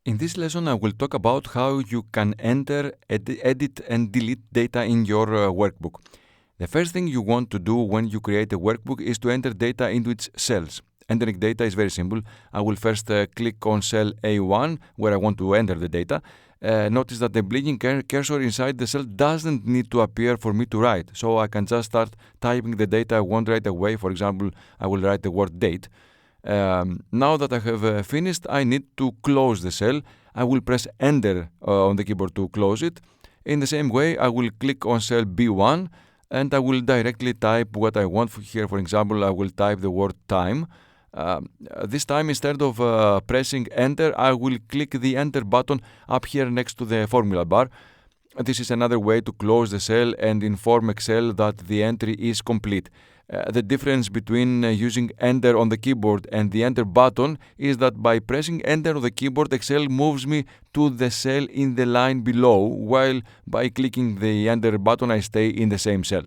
In this lesson, I will talk about how you can enter, edit, and delete data in your workbook. The first thing you want to do when you create a workbook is to enter data into its cells. Entering data is very simple. I will first click on cell A1 where I want to enter the data. Notice that the blinking cursor inside the cell doesn't need to appear for me to write. So I can just start typing the data I want right away. For example, I will write the word date. Now that I have finished, I need to close the cell. I will press enter on the keyboard to close it. In the same way, I will click on cell B1 and I will directly type what I want. Here, for example, I will type the word time. This time, instead of pressing enter, I will click the enter button up here next to the formula bar. This is another way to close the cell and inform Excel that the entry is complete. The difference between using enter on the keyboard and the enter button is that by pressing enter on the keyboard, Excel moves me to the cell in the line below, while by clicking the enter button, I stay in the same cell.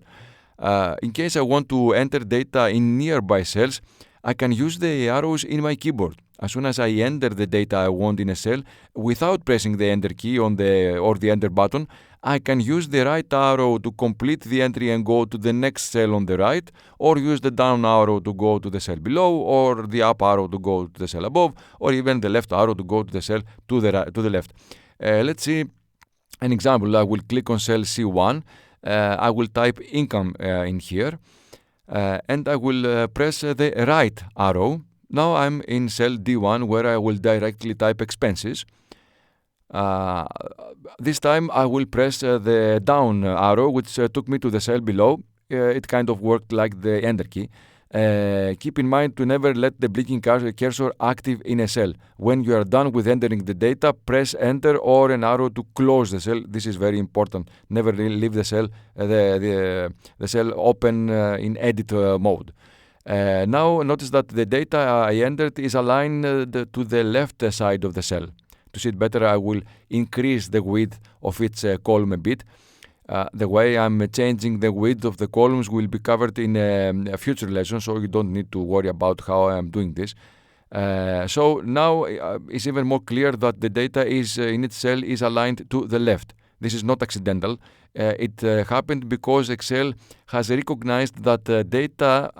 In case I want to enter data in nearby cells, I can use the arrows in my keyboard. As soon as I enter the data I want in a cell, without pressing the enter key or the enter button, I can use the right arrow to complete the entry and go to the next cell on the right, or use the down arrow to go to the cell below, or the up arrow to go to the cell above, or even the left arrow to go to the cell to the left. Let's see an example. I will click on cell C1. I will type income in here, and I will press the right arrow. Now I'm in cell D1 where I will directly type expenses. This time I will press the down arrow, which took me to the cell below. It kind of worked like the enter key. Keep in mind to never let the blinking cursor active in a cell. When you are done with entering the data, press enter or an arrow to close the cell. This is very important. Never leave the cell the cell open in edit mode. Now notice that the data I entered is aligned to the left side of the cell. To see it better, I will increase the width of its column a bit. The way I'm changing the width of the columns will be covered in a future lesson, so you don't need to worry about how I'm doing this. So now it's even more clear that the data is in its cell is aligned to the left. This is not accidental. It happened because Excel has recognized that the data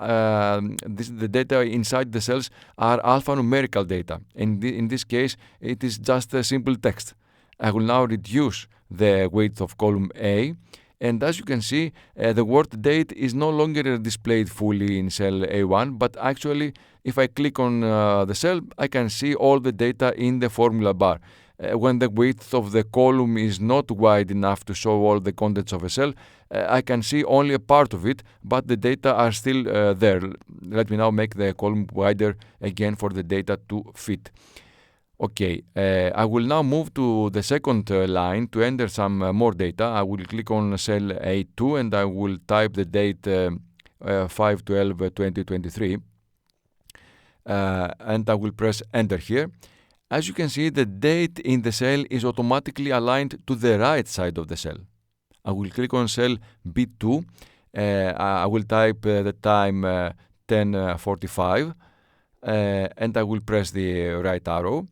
inside the cells are alphanumerical data. In this case, it is just a simple text. I will now reduce the width of column A, and as you can see, the word date is no longer displayed fully in cell A1, but actually, if I click on the cell, I can see all the data in the formula bar. When the width of the column is not wide enough to show all the contents of a cell, I can see only a part of it, but the data are still there. Let me now make the column wider again for the data to fit. Okay, I will now move to the second line to enter some more data. I will click on cell A2 and I will type the date 5/12/2023 and I will press enter here. As you can see, the date in the cell is automatically aligned to the right side of the cell. I will click on cell B2. I will type the time 10:45 and I will press the right arrow.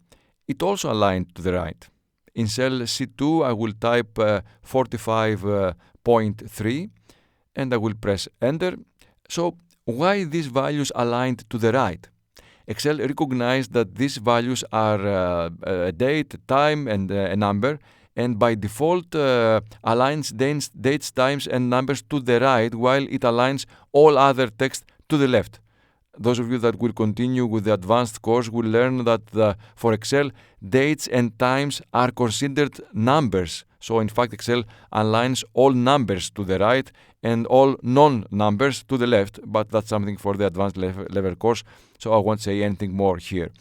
It also aligned to the right. In cell C2, I will type 45.3 and I will press enter. So why these values aligned to the right? Excel recognized that these values are a date, time, and a number, and by default aligns dates, times, and numbers to the right, while it aligns all other text to the left. Those of you that will continue with the advanced course will learn that for Excel, dates and times are considered numbers. So in fact, Excel aligns all numbers to the right and all non-numbers to the left, but that's something for the advanced level course, so I won't say anything more here.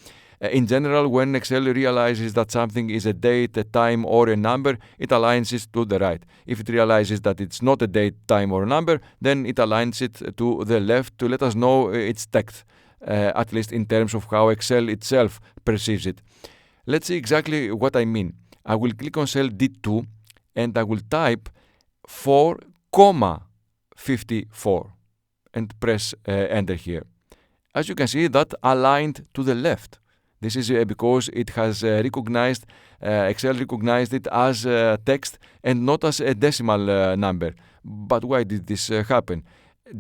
In general, when Excel realizes that something is a date, a time, or a number, it aligns it to the right. If it realizes that it's not a date, time, or a number, then it aligns it to the left to let us know its text, at least in terms of how Excel itself perceives it. Let's see exactly what I mean. I will click on cell D2 and I will type 4,54 and press enter here. As you can see, that aligned to the left. This is because it has Excel recognized it as text and not as a decimal number. But why did this happen?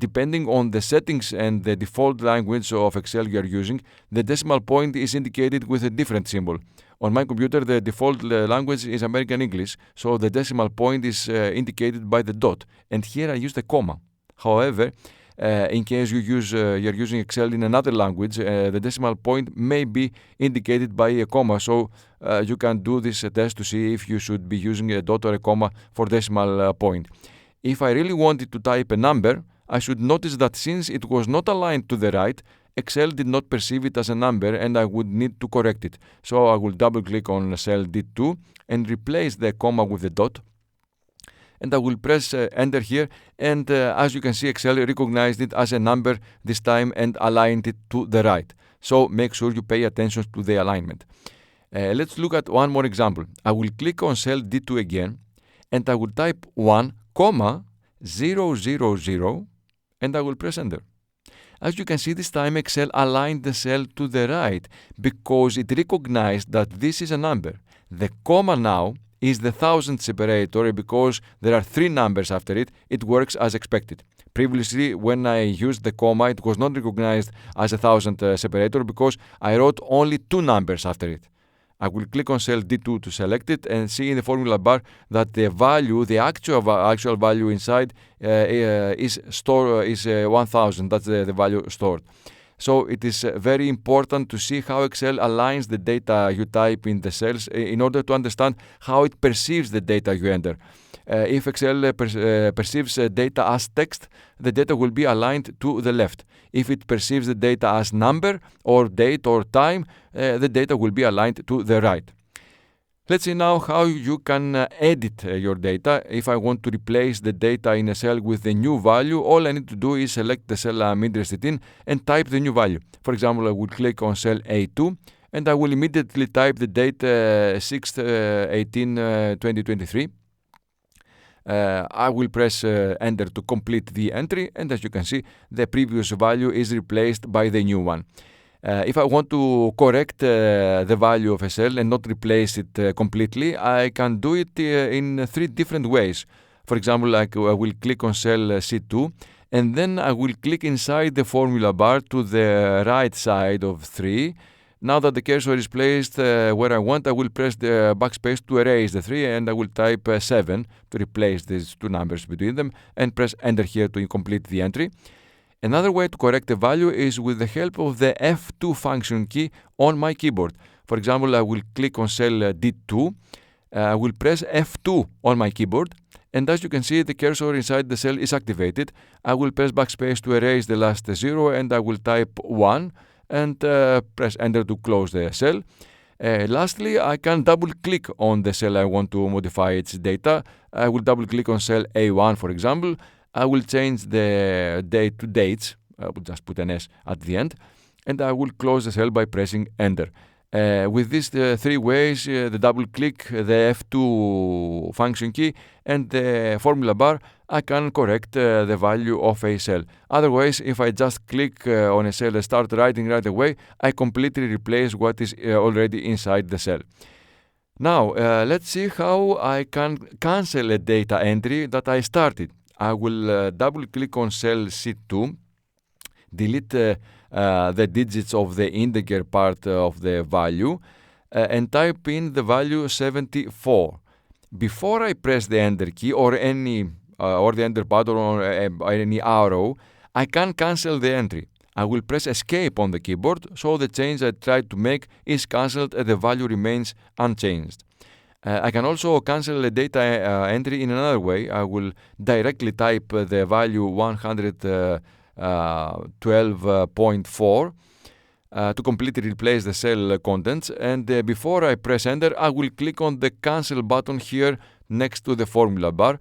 Depending on the settings and the default language of Excel you are using, the decimal point is indicated with a different symbol. On my computer, the default language is American English, so the decimal point is indicated by the dot. And here I use the comma. However, in case you're using Excel in another language, the decimal point may be indicated by a comma. So you can do this test to see if you should be using a dot or a comma for decimal point. If I really wanted to type a number, I should notice that since it was not aligned to the right, Excel did not perceive it as a number and I would need to correct it. So I will double click on cell D2 and replace the comma with the dot. And I will press enter here, and as you can see, Excel recognized it as a number this time and aligned it to the right. So make sure you pay attention to the alignment. Let's look at one more example. I will click on cell D2 again, and I will type 1, 0, 0, 0, and I will press enter. As you can see, this time Excel aligned the cell to the right because it recognized that this is a number. The comma now is the thousand separator because there are 3 numbers after it. It works as expected. Previously, when I used the comma, it was not recognized as a thousand separator because I wrote only 2 numbers after it. I will click on cell D2 to select it and see in the formula bar that the value, the actual value inside is 1000. That's the value stored. So it is very important to see how Excel aligns the data you type in the cells in order to understand how it perceives the data you enter. If Excel perceives data as text, the data will be aligned to the left. If it perceives the data as number or date or time, the data will be aligned to the right. Let's see now how you can edit your data. If I want to replace the data in a cell with the new value, all I need to do is select the cell I'm interested in and type the new value. For example, I will click on cell A2 and I will immediately type the date 6/18/2023. I will press enter to complete the entry, and as you can see, the previous value is replaced by the new one. If I want to correct the value of a cell and not replace it completely, I can do it in 3 different ways. For example, I will click on cell C2 and then I will click inside the formula bar to the right side of 3. Now that the cursor is placed where I want, I will press the backspace to erase the 3 and I will type 7 to replace these 2 numbers between them and press enter here to complete the entry. Another way to correct a value is with the help of the F2 function key on my keyboard. For example, I will click on cell D2, I will press F2 on my keyboard, and as you can see, the cursor inside the cell is activated. I will press backspace to erase the last 0 and I will type 1 and press enter to close the cell. Lastly, I can double click on the cell I want to modify its data. I will double click on cell A1, for example. I will change the date to dates. I will just put an S at the end, and I will close the cell by pressing enter. With these 3 ways, the double click, the F2 function key, and the formula bar, I can correct the value of a cell. Otherwise, if I just click on a cell and start writing right away, I completely replace what is already inside the cell. Now, let's see how I can cancel a data entry that I started. I will double click on cell C2, delete the digits of the integer part of the value, and type in the value 74. Before I press the enter key or the enter button or any arrow, I can cancel the entry. I will press escape on the keyboard so the change I tried to make is cancelled and the value remains unchanged. I can also cancel a data entry in another way. I will directly type the value 112.4 to completely replace the cell contents, and before I press enter, I will click on the cancel button here next to the formula bar.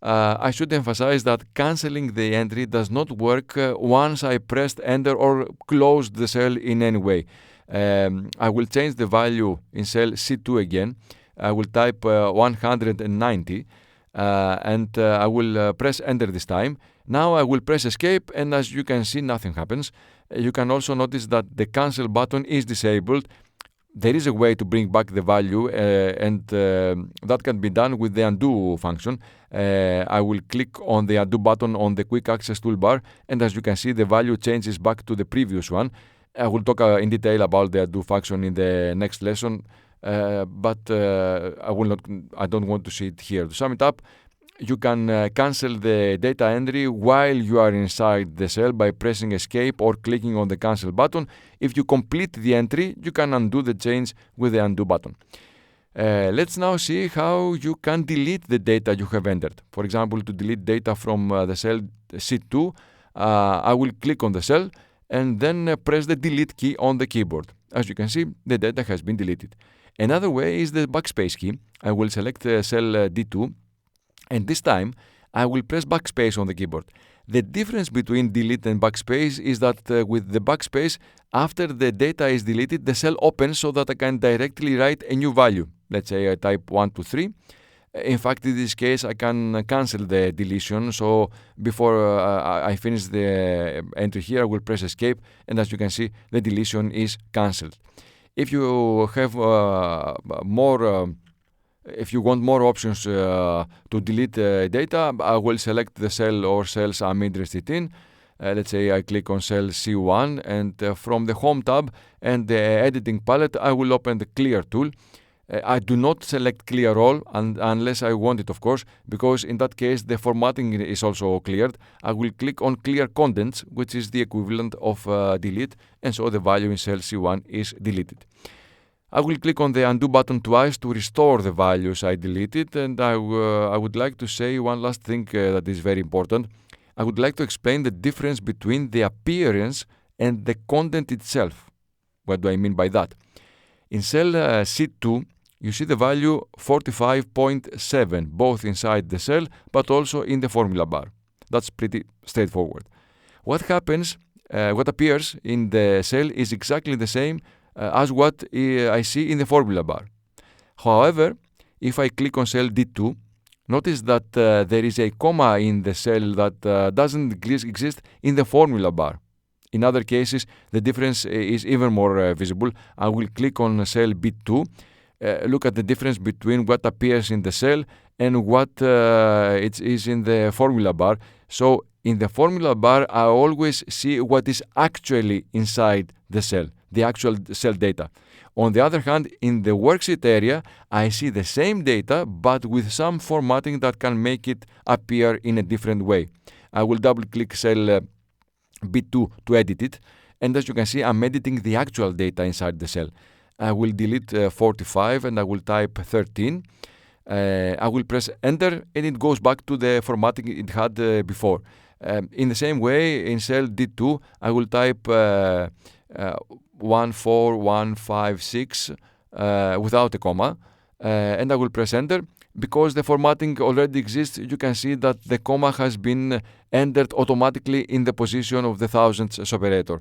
I should emphasize that cancelling the entry does not work once I pressed enter or closed the cell in any way. I will change the value in cell C2 again. I will type 190 and I will press enter this time. Now I will press escape, and as you can see, nothing happens. You can also notice that the cancel button is disabled. there is a way to bring back the value, and that can be done with the undo function. I will click on the undo button on the quick access toolbar, and as you can see, the value changes back to the previous one. I will talk in detail about the undo function in the next lesson, but I don't want to see it here. To sum it up, you can cancel the data entry while you are inside the cell by pressing escape or clicking on the cancel button. If you complete the entry, you can undo the change with the undo button. Let's now see how you can delete the data you have entered. For example, to delete data from the cell C2, I will click on the cell and then press the delete key on the keyboard. As you can see, the data has been deleted. Another way is the backspace key. I will select cell D2, and this time I will press backspace on the keyboard. The difference between delete and backspace is that with the backspace, after the data is deleted, the cell opens so that I can directly write a new value. Let's say I type 1, 2, 3. In fact, in this case, I can cancel the deletion. So before I finish the entry here, I will press escape, and as you can see, the deletion is cancelled. If you have if you want more options to delete data, I will select the cell or cells I'm interested in. Let's say I click on cell C1, and from the Home tab and the Editing palette, I will open the Clear tool. I do not select Clear All unless I want it, of course, because in that case the formatting is also cleared. I will click on Clear Contents, which is the equivalent of delete, and so the value in cell C1 is deleted. I will click on the undo button twice to restore the values I deleted, and I would like to say one last thing that is very important. I would like to explain the difference between the appearance and the content itself. What do I mean by that? In cell C2, you see the value 45.7, both inside the cell but also in the formula bar. That's pretty straightforward. What appears in the cell is exactly the same as what I see in the formula bar. However, if I click on cell D2, notice that there is a comma in the cell that doesn't exist in the formula bar. In other cases, the difference is even more visible. I will click on cell B2, look at the difference between what appears in the cell and what it is in the formula bar. So in the formula bar, I always see what is actually inside the cell, the actual cell data. On the other hand, in the worksheet area, I see the same data, but with some formatting that can make it appear in a different way. I will double-click cell B2 to edit it, and as you can see, I'm editing the actual data inside the cell. I will delete 45 and I will type 13. I will press enter and it goes back to the formatting it had before. In the same way, in cell D2, I will type 14156 without a comma, and I will press enter. Because the formatting already exists, you can see that the comma has been entered automatically in the position of the thousands operator.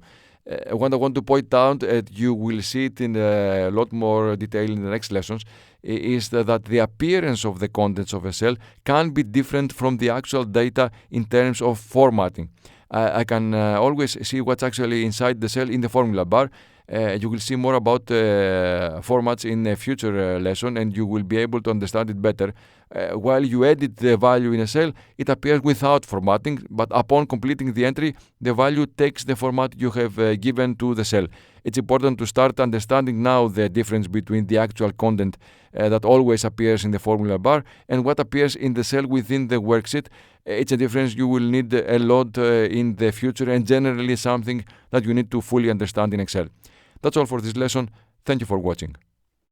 What I want to point out, you will see it in a lot more detail in the next lessons, is that the appearance of the contents of a cell can be different from the actual data in terms of formatting. I can always see what's actually inside the cell in the formula bar. You will see more about formats in a future lesson, and you will be able to understand it better. While you edit the value in a cell, it appears without formatting, but upon completing the entry, the value takes the format you have given to the cell. It's important to start understanding now the difference between the actual content that always appears in the formula bar and what appears in the cell within the worksheet. It's a difference you will need a lot in the future, and generally something that you need to fully understand in Excel. That's all for this lesson. Thank you for watching.